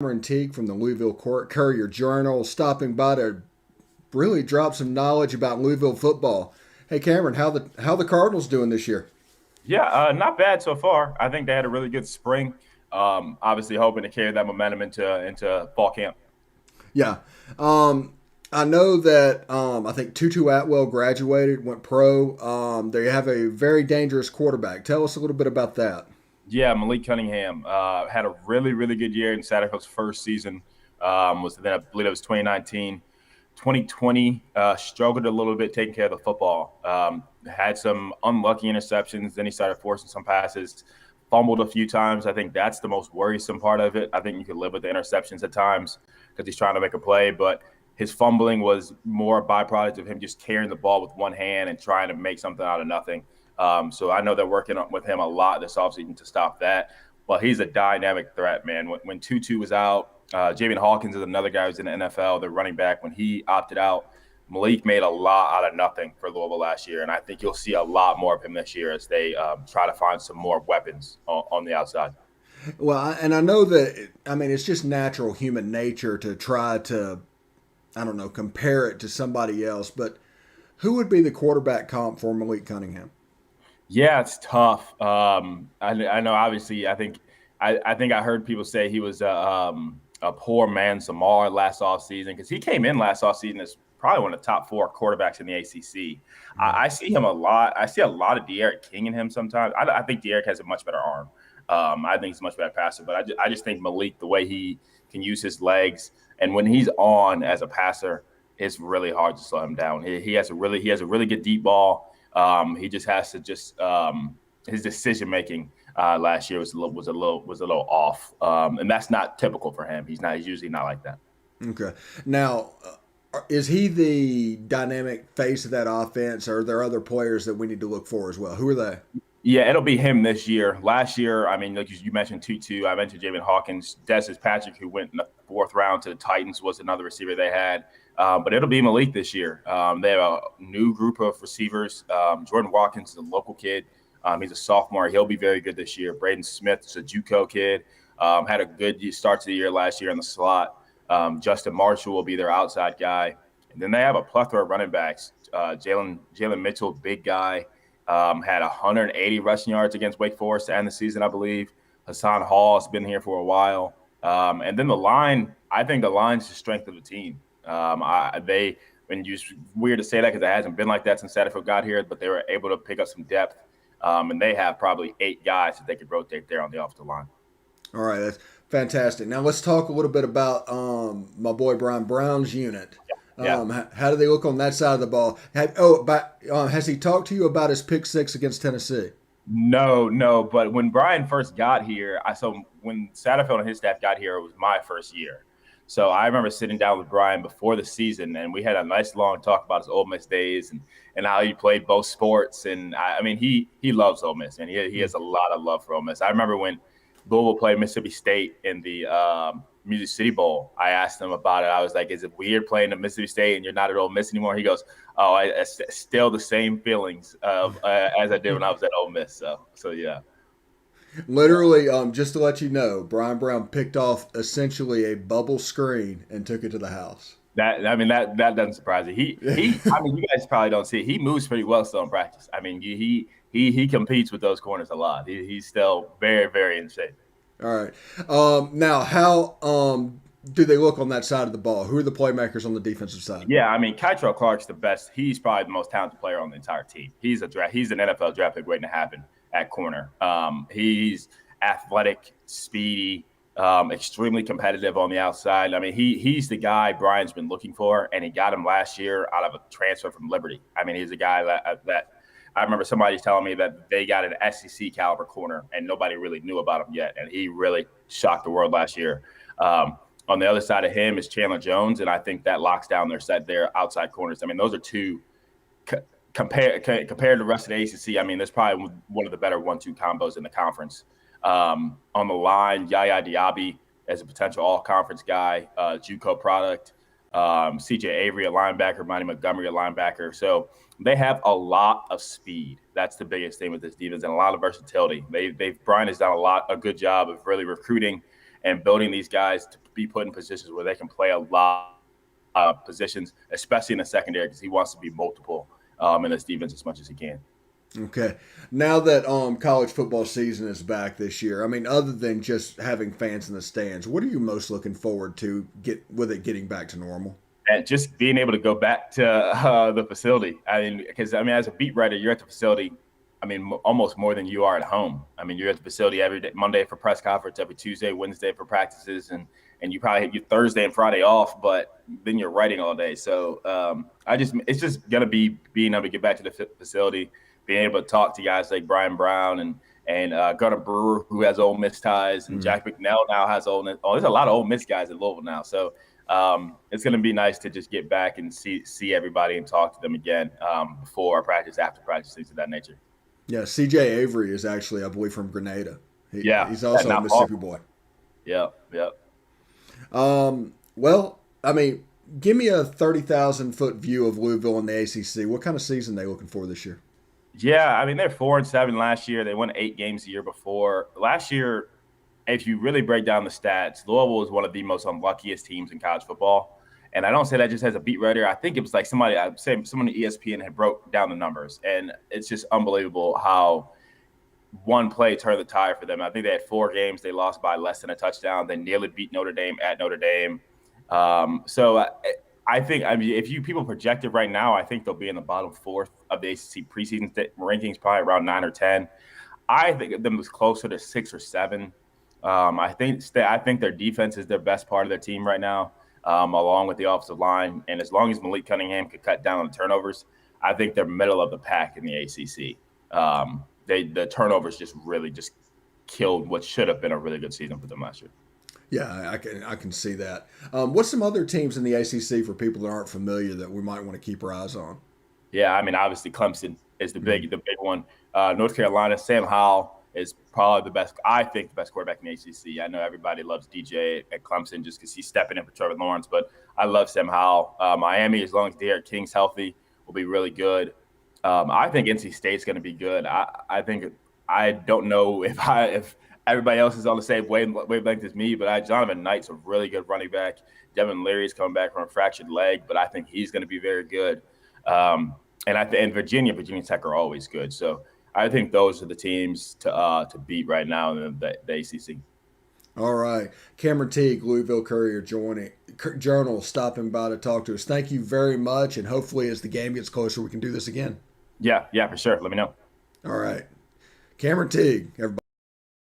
Cameron Teague from the Louisville Courier Journal, stopping by to really drop some knowledge about Louisville football. Hey Cameron, how the Cardinals doing this year? Yeah, not bad so far. I think they had a really good spring. Obviously, hoping to carry that momentum into fall camp. Yeah, um, I know that I think Tutu Atwell graduated, went pro. They have a very dangerous quarterback. Tell us a little bit about that. Yeah, Malik Cunningham had a really good year in Satterfield's first season. Was then I believe it was 2019. 2020 struggled a little bit taking care of the football. Had some unlucky interceptions. Then he started forcing some passes. Fumbled a few times. I think that's the most worrisome part of it. I think you could live with the interceptions at times because he's trying to make a play, but his fumbling was more a byproduct of him just carrying the ball with one hand and trying to make something out of nothing. So I know they're working with him a lot this offseason to stop that. But he's a dynamic threat, man. When Tutu was out, Javian Hawkins is another guy who's in the NFL. The running back, when he opted out, Malik made a lot out of nothing for Louisville last year, and I think you'll see a lot more of him this year as they try to find some more weapons on the outside. And I know that it's just natural human nature to try to I don't know compare it to somebody else, but who would be the quarterback comp for Malik Cunningham? Yeah, it's tough. I know. Obviously, I think I heard people say he was a poor man Samar last offseason because he came in last offseason as probably one of the top four quarterbacks in the ACC. I see him a lot. I see a lot of De'Aaron King in him sometimes. I think De'Aaron has a much better arm. I think he's a much better passer, but I just think Malik, the way he can use his legs, and when he's on as a passer, it's really hard to slow him down. He has a really good deep ball. He just has to his decision making last year was a little off, and that's not typical for him. He's usually not like that. Okay. Now, is he the dynamic face of that offense, or are there other players that we need to look for as well? Who are they? Yeah, it'll be him this year. Last year, I mean, like you mentioned Tutu, I mentioned Jamin Hawkins, Des Patrick, who went in the fourth round to the Titans, was another receiver they had. But it'll be Malik this year. They have a new group of receivers. Jordan Watkins is a local kid. He's a sophomore. He'll be very good this year. Braden Smith is a JUCO kid. Had a good start to the year last year in the slot. Justin Marshall will be their outside guy. And then they have a plethora of running backs. Jalen Mitchell, big guy. Had 180 rushing yards against Wake Forest to end the season, I believe. Hassan Hall has been here for a while. And then the line, I think the line's the strength of the team. And it's weird to say that because it hasn't been like that since Satterfield got here, but they were able to pick up some depth. And they have probably 8 guys that they could rotate there on the offensive line. All right, that's fantastic. Now let's talk a little bit about my boy Brian Brown's unit. Yeah. How do they look on that side of the ball? Has he talked to you about his pick six against Tennessee? No, no. But when Brian first got here, so when Satterfield and his staff got here, it was my first year. So I remember sitting down with Brian before the season, and we had a nice long talk about his Ole Miss days and how he played both sports. And I mean, he loves Ole Miss, and he has a lot of love for Ole Miss. I remember when Louisville played Mississippi State in the Music City Bowl. I asked him about it. I was like, "Is it weird playing at Mississippi State and you're not at Ole Miss anymore?" He goes, "Oh, it's still the same feelings of as I did when I was at Ole Miss." So yeah. Literally, just to let you know, Brian Brown picked off essentially a bubble screen and took it to the house. That doesn't surprise me. I mean, you guys probably don't see it. He moves pretty well still in practice. I mean, he competes with those corners a lot. He's still very in shape. All right. Now, how do they look on that side of the ball? Who are the playmakers on the defensive side? Yeah, I mean, Kytrell Clark's the best. He's probably the most talented player on the entire team. He's an NFL draft pick waiting to happen at corner. He's athletic, speedy, extremely competitive on the outside. I mean, he's the guy Brian's been looking for, and he got him last year out of a transfer from Liberty. I mean, he's a guy that I remember somebody telling me that they got an SEC caliber corner, and nobody really knew about him yet, and he really shocked the world last year. On the other side of him is Chandler Jones, and I think that locks down their outside corners. I mean, those are two compared to the rest of the ACC. I mean, there's probably one of the better 1-2 combos in the conference. On the line, Yaya Diaby as a potential all-conference guy, JUCO product. CJ Avery, a linebacker, Monty Montgomery, a linebacker. So they have a lot of speed. That's the biggest thing with this defense, and a lot of versatility. Brian has done a good job of really recruiting and building these guys to be put in positions where they can play a lot of positions, especially in the secondary, because he wants to be multiple in this defense as much as he can. Okay. Now that college football season is back this year, I mean, other than just having fans in the stands, what are you most looking forward to with it getting back to normal? And just being able to go back to the facility. I mean, because I mean, as a beat writer, you're at the facility. I mean, almost more than you are at home. I mean, you're at the facility every day, Monday for press conference, every Tuesday, Wednesday for practices, and you probably get Thursday and Friday off, but then you're writing all day. So it's just gonna be being able to get back to the facility, being able to talk to guys like Brian Brown and Gunnar Brewer, who has Ole Miss ties, and Jack McNell now has Ole Miss. Oh, there's a lot of Ole Miss guys in Louisville now. So it's going to be nice to just get back and see everybody and talk to them again before practice, after practice, things of that nature. Yeah, C.J. Avery is actually, I believe, from Grenada. He's also a Mississippi boy. Yep. Well, I mean, give me a 30,000-foot view of Louisville in the ACC. What kind of season are they looking for this year? Yeah, I mean, they're 4-7 last year. They won 8 games the year before. Last year, if you really break down the stats, Louisville was one of the most unluckiest teams in college football. And I don't say that just as a beat writer. I think it was like someone at ESPN had broke down the numbers. And it's just unbelievable how one play turned the tire for them. I think they had 4 games. They lost by less than a touchdown. They nearly beat Notre Dame at Notre Dame. I think, I mean, if you people project it right now, I think they'll be in the bottom 4th of the ACC preseason rankings, probably around 9 or 10. I think of them as closer to 6 or 7. I think their defense is their best part of their team right now, along with the offensive line. And as long as Malik Cunningham could cut down on the turnovers, I think they're middle of the pack in the ACC. The turnovers just really just killed what should have been a really good season for them last year. Yeah, I can see that. What's some other teams in the ACC for people that aren't familiar that we might want to keep our eyes on? Yeah, I mean, obviously Clemson is the big one. North Carolina, Sam Howell is probably the best quarterback in the ACC. I know everybody loves DJ at Clemson just because he's stepping in for Trevor Lawrence, but I love Sam Howell. Miami, as long as Derek King's healthy, will be really good. I think NC State's going to be good. I don't know if everybody else is on the same wavelength as me, but Jonathan Knight's a really good running back. Devin Leary's coming back from a fractured leg, but I think he's going to be very good. And Virginia Tech are always good. So I think those are the teams to beat right now in the ACC. All right. Cameron Teague, Louisville Courier Journal, stopping by to talk to us. Thank you very much, and hopefully as the game gets closer, we can do this again. Yeah, for sure. Let me know. All right. Cameron Teague, everybody.